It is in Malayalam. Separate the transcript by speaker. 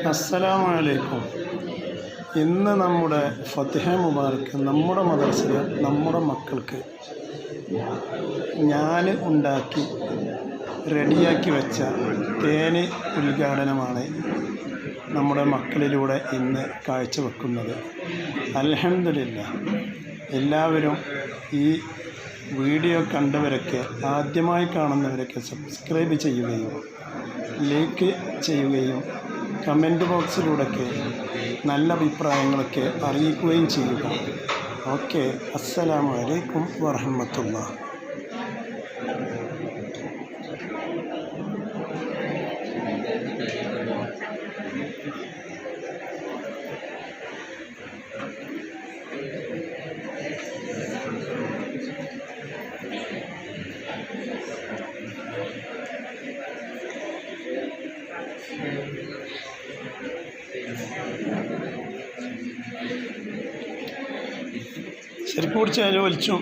Speaker 1: അസ്സലാമു അലൈക്കും. ഇന്ന് നമ്മുടെ ഫത്ഹ മുബാറക്ക് നമ്മുടെ മദ്രസയിൽ നമ്മുടെ മക്കൾക്ക് ഞാൻ ഉണ്ടാക്കി റെഡിയാക്കി വെച്ച തേന് ഉദ്ഘാടനമാണ് നമ്മുടെ മക്കളിലൂടെ ഇന്ന് കാഴ്ചവെക്കുന്നത്. അൽഹംദുലില്ലാഹ്, എല്ലാവരും ഈ വീഡിയോ കണ്ടവരൊക്കെ, ആദ്യമായി കാണുന്നവരൊക്കെ സബ്സ്ക്രൈബ് ചെയ്യുകയും ലൈക്ക് ചെയ്യുകയും കമൻറ്റ് ബോക്സിലൂടെയൊക്കെ നല്ല അഭിപ്രായങ്ങളൊക്കെ അറിയിക്കുകയും ചെയ്യുക. ഓക്കെ, അസ്സലാമു അലൈക്കും വറഹ്മത്തുള്ളാഹി. ശരിക്കും പിടിച്ചാൽ വലിച്ചു.